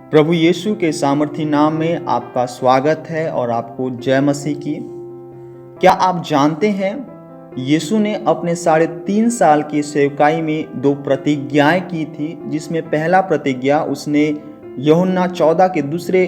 प्रभु यीशु के सामर्थी नाम में आपका स्वागत है और आपको जय मसीह की। क्या आप जानते हैं यीशु ने अपने 3.5 साल की सेवकाई में 2 प्रतिज्ञाएं की थी, जिसमें पहला प्रतिज्ञा उसने यूहन्ना 14 के दूसरे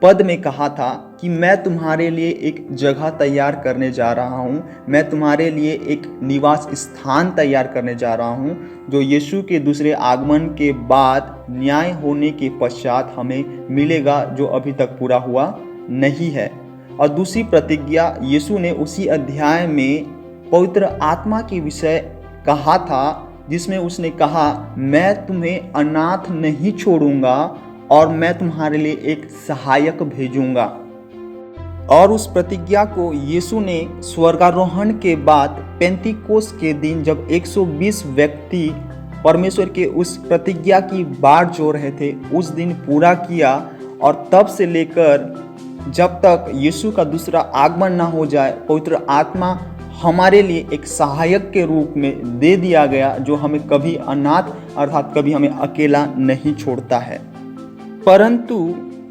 पद में कहा था कि मैं तुम्हारे लिए एक जगह तैयार करने जा रहा हूँ, मैं तुम्हारे लिए एक निवास स्थान तैयार करने जा रहा हूँ, जो यीशु के दूसरे आगमन के बाद न्याय होने के पश्चात हमें मिलेगा, जो अभी तक पूरा हुआ नहीं है। और दूसरी प्रतिज्ञा यीशु ने उसी अध्याय में पवित्र आत्मा के विषय कहा था, जिसमें उसने कहा मैं तुम्हें अनाथ नहीं छोड़ूंगा और मैं तुम्हारे लिए एक सहायक भेजूंगा। और उस प्रतिज्ञा को यीशु ने स्वर्गारोहण के बाद पेंतीकोस के दिन, जब 120 व्यक्ति परमेश्वर के उस प्रतिज्ञा की बाट जोड़ रहे थे, उस दिन पूरा किया। और तब से लेकर जब तक यीशु का दूसरा आगमन ना हो जाए, पवित्र आत्मा हमारे लिए एक सहायक के रूप में दे दिया गया, जो हमें कभी अनाथ अर्थात कभी हमें अकेला नहीं छोड़ता है। परंतु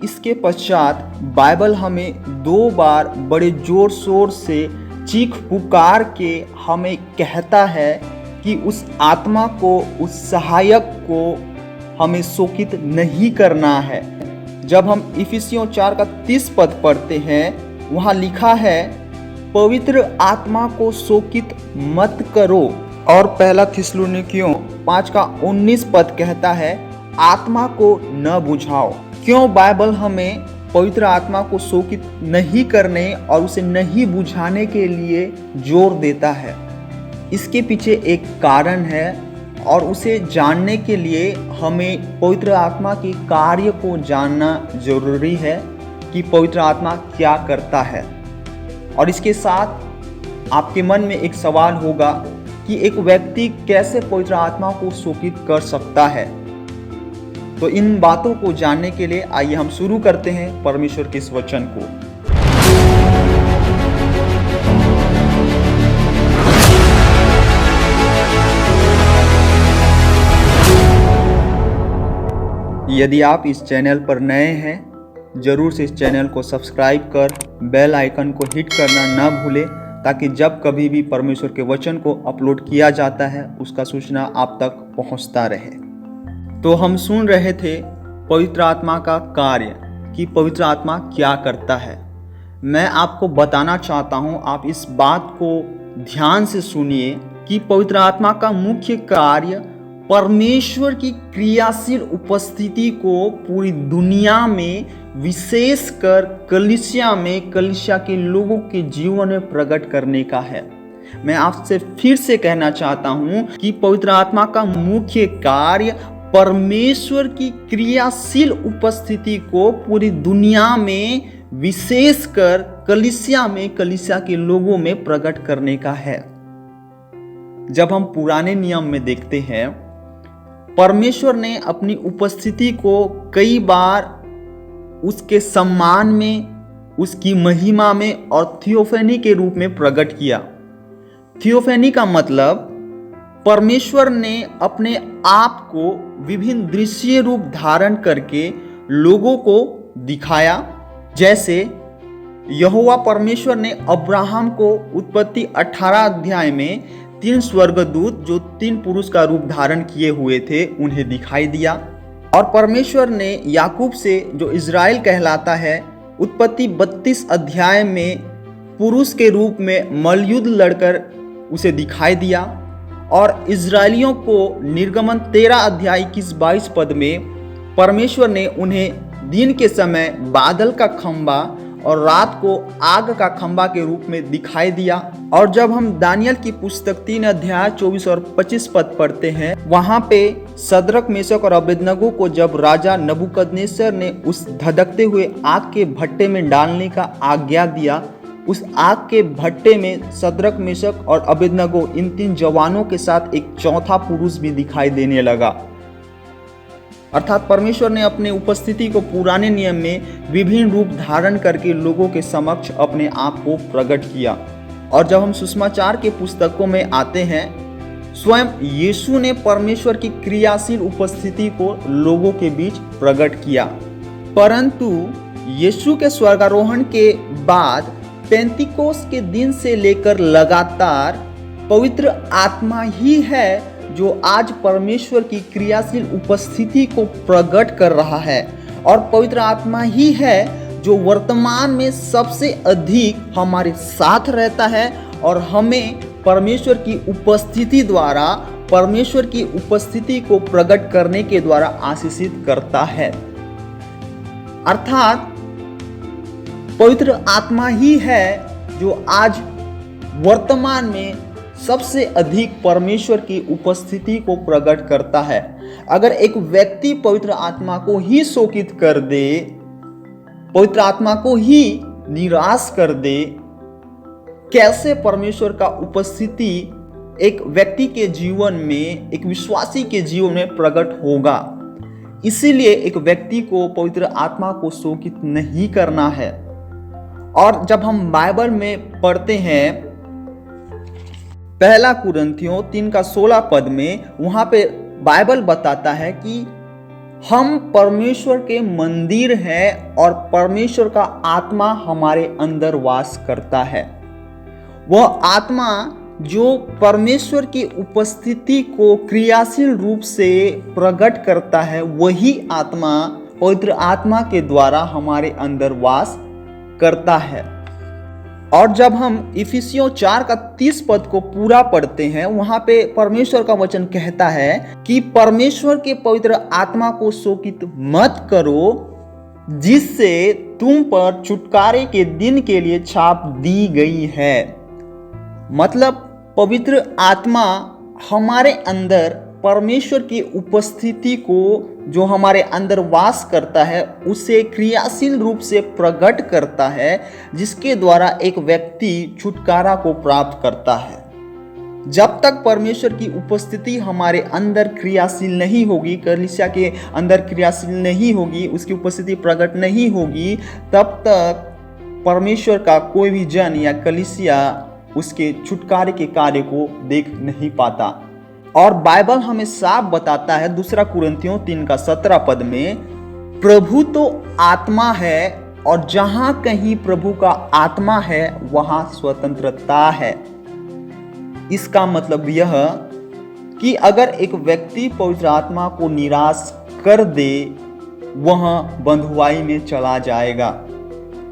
इसके पश्चात बाइबल हमें 2 बार बड़े जोर शोर से चीख पुकार के हमें कहता है कि उस आत्मा को, उस सहायक को हमें शोकित नहीं करना है। जब हम इफिसियों 4 का 30 पद पढ़ते हैं, वहाँ लिखा है पवित्र आत्मा को शोकित मत करो। और पहला थिस्सलुनीकियों 5 का 19 पद कहता है आत्मा को न बुझाओ। क्यों बाइबल हमें पवित्र आत्मा को शोकित नहीं करने और उसे नहीं बुझाने के लिए जोर देता है? इसके पीछे एक कारण है, और उसे जानने के लिए हमें पवित्र आत्मा के कार्य को जानना जरूरी है कि पवित्र आत्मा क्या करता है। और इसके साथ आपके मन में एक सवाल होगा कि एक व्यक्ति कैसे पवित्र आत्मा को शोकित कर सकता है। तो इन बातों को जानने के लिए आइए हम शुरू करते हैं परमेश्वर के इस वचन को। यदि आप इस चैनल पर नए हैं, जरूर से इस चैनल को सब्सक्राइब कर बेल आइकन को हिट करना ना भूलें, ताकि जब कभी भी परमेश्वर के वचन को अपलोड किया जाता है उसका सूचना आप तक पहुंचता रहे। तो हम सुन रहे थे पवित्र आत्मा का कार्य, कि पवित्र आत्मा क्या करता है। मैं आपको बताना चाहता हूं, आप इस बात को ध्यान से सुनिए कि पवित्र आत्मा का मुख्य कार्य परमेश्वर की क्रियाशील उपस्थिति को पूरी दुनिया में, विशेषकर कलीसिया के लोगों के जीवन में प्रकट करने का है। मैं आपसे फिर से कहना चाहता हूं कि पवित्र आत्मा का मुख्य कार्य परमेश्वर की क्रियाशील उपस्थिति को पूरी दुनिया में, विशेषकर कलीसिया के लोगों में प्रकट करने का है। जब हम पुराने नियम में देखते हैं, परमेश्वर ने अपनी उपस्थिति को कई बार उसके सम्मान में, उसकी महिमा में और थियोफेनी के रूप में प्रकट किया। थियोफेनी का मतलब परमेश्वर ने अपने आप को विभिन्न दृश्य रूप धारण करके लोगों को दिखाया। जैसे यहोवा परमेश्वर ने अब्राहम को उत्पत्ति 18 अध्याय में 3 स्वर्गदूत, जो 3 पुरुष का रूप धारण किए हुए थे, उन्हें दिखाई दिया। और परमेश्वर ने याकूब से, जो इज़राइल कहलाता है, उत्पत्ति 32 अध्याय में पुरुष के रूप में मल्लयुद्ध लड़कर उसे दिखाई दिया। और इज़राइलियों को निर्गमन 13 अध्याय 21-22 पद में परमेश्वर ने उन्हें दिन के समय बादल का खंबा और रात को आग का खंबा के रूप में दिखाई दिया। और जब हम दानियल की पुस्तक 3 अध्याय 24 और 25 पद पढ़ते हैं, वहाँ पे सदरक, मेशक और अबेदनगो को जब राजा नबूकदनेस्सर ने उस धधकते हुए आग के भट्टे में डालने का आज्ञा दिया, उस आग के भट्टे में सदरक, मेशक और अबेदनगो, इन 3 जवानों के साथ एक चौथा पुरुष भी दिखाई देने लगा। अर्थात परमेश्वर ने अपने उपस्थिति को पुराने नियम में विभिन्न रूप धारण करके लोगों के समक्ष अपने आप को प्रकट किया। और जब हम सुसमाचार के पुस्तकों में आते हैं, स्वयं यीशु ने परमेश्वर की क्रियाशील उपस्थिति को लोगों के बीच प्रकट किया। परंतु यीशु के स्वर्गारोहण के बाद पेंतिकोस के दिन से लेकर लगातार पवित्र आत्मा ही है जो आज परमेश्वर की क्रियाशील उपस्थिति को प्रकट कर रहा है, और पवित्र आत्मा ही है जो वर्तमान में सबसे अधिक हमारे साथ रहता है और हमें परमेश्वर की उपस्थिति द्वारा, परमेश्वर की उपस्थिति को प्रकट करने के द्वारा आशीषित करता है। अर्थात पवित्र आत्मा ही है जो आज वर्तमान में सबसे अधिक परमेश्वर की उपस्थिति को प्रकट करता है। अगर एक व्यक्ति पवित्र आत्मा को ही शोकित कर दे, पवित्र आत्मा को ही निराश कर दे, कैसे परमेश्वर का उपस्थिति एक व्यक्ति के जीवन में, एक विश्वासी के जीवन में प्रकट होगा। इसीलिए एक व्यक्ति को पवित्र आत्मा को शोकित नहीं करना है। और जब हम बाइबल में पढ़ते हैं पहला कुरिन्थियों 3:16 में, वहां पे बाइबल बताता है कि हम परमेश्वर के मंदिर हैं और परमेश्वर का आत्मा हमारे अंदर वास करता है। वह आत्मा जो परमेश्वर की उपस्थिति को क्रियाशील रूप से प्रकट करता है, वही आत्मा पवित्र आत्मा के द्वारा हमारे अंदर वास करता है। और जब हम इफिसियों 4:30 को पूरा पढ़ते हैं, वहां पे परमेश्वर का वचन कहता है कि परमेश्वर के पवित्र आत्मा को शोकित मत करो, जिससे तुम पर छुटकारे के दिन के लिए छाप दी गई है। मतलब पवित्र आत्मा हमारे अंदर परमेश्वर की उपस्थिति को, जो हमारे अंदर वास करता है, उसे क्रियाशील रूप से प्रकट करता है, जिसके द्वारा एक व्यक्ति छुटकारा को प्राप्त करता है। जब तक परमेश्वर की उपस्थिति हमारे अंदर क्रियाशील नहीं होगी, कलीसिया के अंदर क्रियाशील नहीं होगी, उसकी उपस्थिति प्रकट नहीं होगी, तब तक परमेश्वर का कोई भी जन या कलीसिया उसके छुटकारे के कार्य को देख नहीं पाता। और बाइबल हमें साफ बताता है 2 कुरिन्थियों 3:17 में, प्रभु तो आत्मा है और जहां कहीं प्रभु का आत्मा है वहां स्वतंत्रता है। इसका मतलब यह कि अगर एक व्यक्ति पवित्र आत्मा को निराश कर दे, वह बंधुआई में चला जाएगा,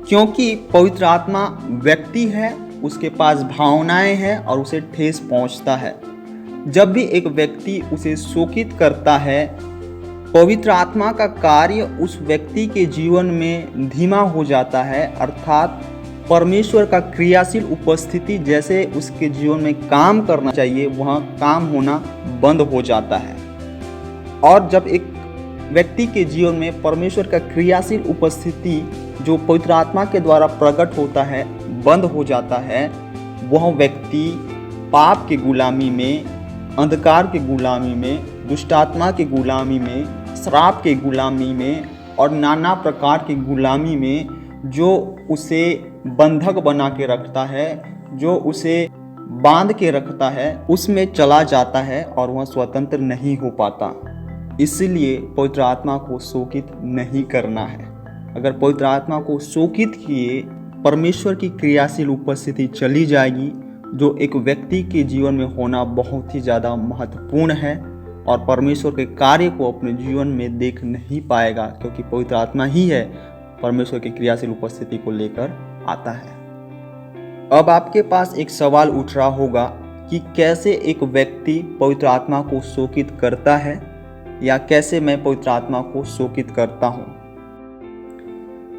क्योंकि पवित्र आत्मा व्यक्ति है, उसके पास भावनाएं हैं और उसे ठेस पहुंचता है। जब भी एक व्यक्ति उसे शोकित करता है, पवित्र आत्मा का कार्य उस व्यक्ति के जीवन में धीमा हो जाता है, अर्थात परमेश्वर का क्रियाशील उपस्थिति जैसे उसके जीवन में काम करना चाहिए, वह काम होना बंद हो जाता है। और जब एक व्यक्ति के जीवन में परमेश्वर का क्रियाशील उपस्थिति जो पवित्र आत्मा के द्वारा प्रकट होता है बंद हो जाता है, वह व्यक्ति पाप की गुलामी में, अंधकार की गुलामी में, दुष्टात्मा की गुलामी में, श्राप की गुलामी में और नाना प्रकार की गुलामी में, जो उसे बंधक बना के रखता है, जो उसे बांध के रखता है, उसमें चला जाता है और वह स्वतंत्र नहीं हो पाता। इसलिए पवित्र आत्मा को शोकित नहीं करना है। अगर पवित्र आत्मा को शोकित किए, परमेश्वर की क्रियाशील उपस्थिति चली जाएगी, जो एक व्यक्ति के जीवन में होना बहुत ही ज़्यादा महत्वपूर्ण है, और परमेश्वर के कार्य को अपने जीवन में देख नहीं पाएगा, क्योंकि पवित्र आत्मा ही है परमेश्वर की क्रियाशील उपस्थिति को लेकर आता है। अब आपके पास एक सवाल उठ रहा होगा कि कैसे एक व्यक्ति पवित्र आत्मा को शोकित करता है, या कैसे मैं पवित्र आत्मा को शोकित करता हूँ।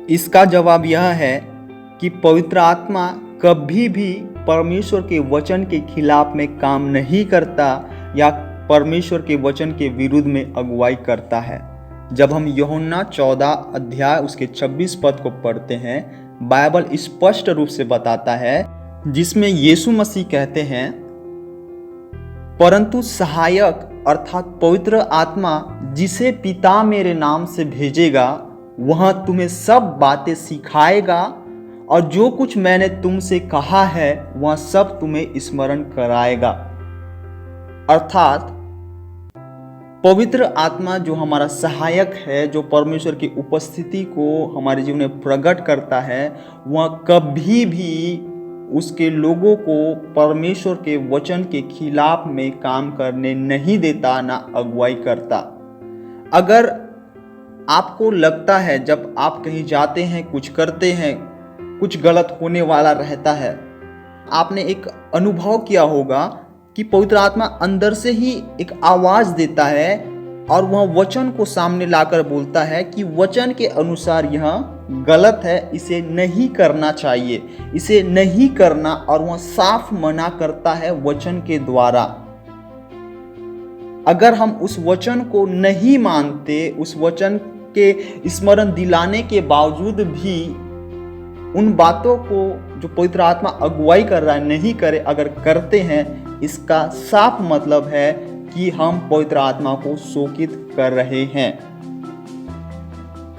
इसका जवाब यह है कि पवित्र आत्मा कभी भी परमेश्वर के वचन के खिलाफ में काम नहीं करता या परमेश्वर के वचन के विरुद्ध में अगुवाई करता है। जब हम यूहन्ना 14 उसके 26 को पढ़ते हैं, बाइबल स्पष्ट रूप से बताता है, जिसमें यीशु मसीह कहते हैं, परंतु सहायक अर्थात पवित्र आत्मा जिसे पिता मेरे नाम से भेजेगा, वह तुम्हें सब बातें सिखाएगा और जो कुछ मैंने तुमसे कहा है वह सब तुम्हें स्मरण कराएगा। अर्थात पवित्र आत्मा जो हमारा सहायक है, जो परमेश्वर की उपस्थिति को हमारे जीवन में प्रकट करता है, वह कभी भी उसके लोगों को परमेश्वर के वचन के खिलाफ में काम करने नहीं देता, ना अगुवाई करता। अगर आपको लगता है जब आप कहीं जाते हैं, कुछ करते हैं, कुछ गलत होने वाला रहता है, आपने एक अनुभव किया होगा कि पवित्र आत्मा अंदर से ही एक आवाज देता है और वह वचन को सामने लाकर बोलता है कि वचन के अनुसार यह गलत है, इसे नहीं करना चाहिए, इसे नहीं करना, और वह साफ मना करता है वचन के द्वारा। अगर हम उस वचन को नहीं मानते, उस वचन के स्मरण दिलाने के बावजूद भी उन बातों को जो पवित्र आत्मा अगुवाई कर रहा है नहीं करे, अगर करते हैं, इसका साफ मतलब है कि हम पवित्र आत्मा को शोकित कर रहे हैं।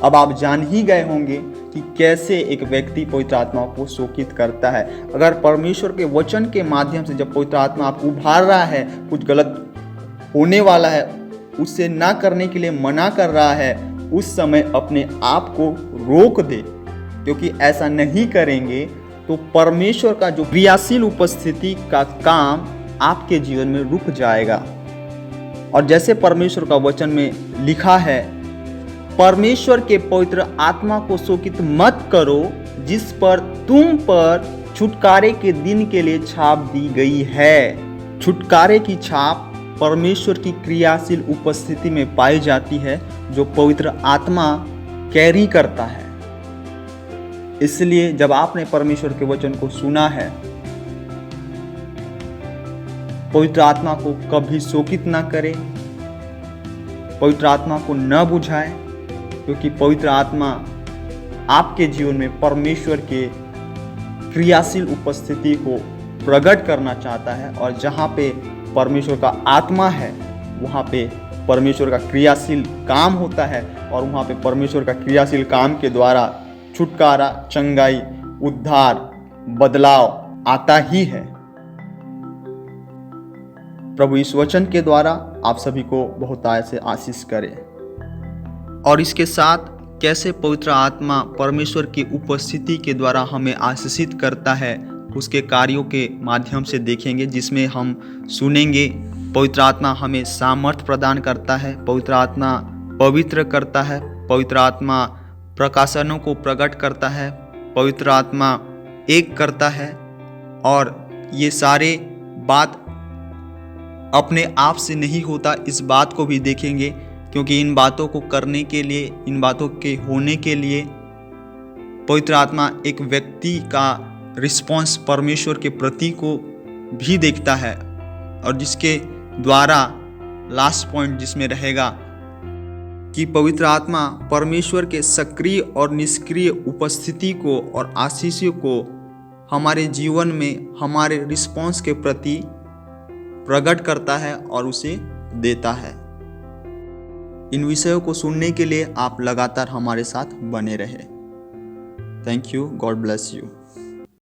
अब आप जान ही गए होंगे कि कैसे एक व्यक्ति पवित्र आत्मा को शोकित करता है। अगर परमेश्वर के वचन के माध्यम से जब पवित्र आत्मा आपको उभार रहा है, कुछ गलत होने वाला है, उससे ना करने के लिए मना कर रहा है, उस समय अपने आप को रोक दे, क्योंकि ऐसा नहीं करेंगे तो परमेश्वर का जो क्रियाशील उपस्थिति का काम आपके जीवन में रुक जाएगा। और जैसे परमेश्वर का वचन में लिखा है, परमेश्वर के पवित्र आत्मा को शोकित मत करो, जिस पर तुम पर छुटकारे के दिन के लिए छाप दी गई है। छुटकारे की छाप परमेश्वर की क्रियाशील उपस्थिति में पाई जाती है, जो पवित्र आत्मा कैरी करता है। इसलिए जब आपने परमेश्वर के वचन को सुना है, पवित्र आत्मा को कभी शोकित ना करें, पवित्र आत्मा को न बुझाएं, क्योंकि पवित्र आत्मा आपके जीवन में परमेश्वर के क्रियाशील उपस्थिति को प्रकट करना चाहता है। और जहाँ पे परमेश्वर का आत्मा है, वहाँ पे परमेश्वर का क्रियाशील काम होता है, और वहाँ पे परमेश्वर का क्रियाशील काम के द्वारा छुटकारा, चंगाई, उद्धार, बदलाव आता ही है। प्रभु इस वचन के द्वारा आप सभी को बहुतायत से आशीष करे। और इसके साथ कैसे पवित्र आत्मा परमेश्वर की उपस्थिति के द्वारा हमें आशीषित करता है, उसके कार्यों के माध्यम से देखेंगे, जिसमें हम सुनेंगे पवित्र आत्मा हमें सामर्थ्य प्रदान करता है, पवित्र आत्मा पवित्र करता है, पवित्र आत्मा प्रकाशनों को प्रकट करता है, पवित्र आत्मा एक करता है। और ये सारे बात अपने आप से नहीं होता, इस बात को भी देखेंगे, क्योंकि इन बातों को करने के लिए, इन बातों के होने के लिए पवित्र आत्मा एक व्यक्ति का रिस्पॉन्स परमेश्वर के प्रति को भी देखता है, और जिसके द्वारा लास्ट पॉइंट जिसमें रहेगा कि पवित्र आत्मा परमेश्वर के सक्रिय और निष्क्रिय उपस्थिति को और आशीषों को हमारे जीवन में हमारे रिस्पॉन्स के प्रति प्रकट करता है और उसे देता है। इन विषयों को सुनने के लिए आप लगातार हमारे साथ बने रहे। Thank you. God bless you.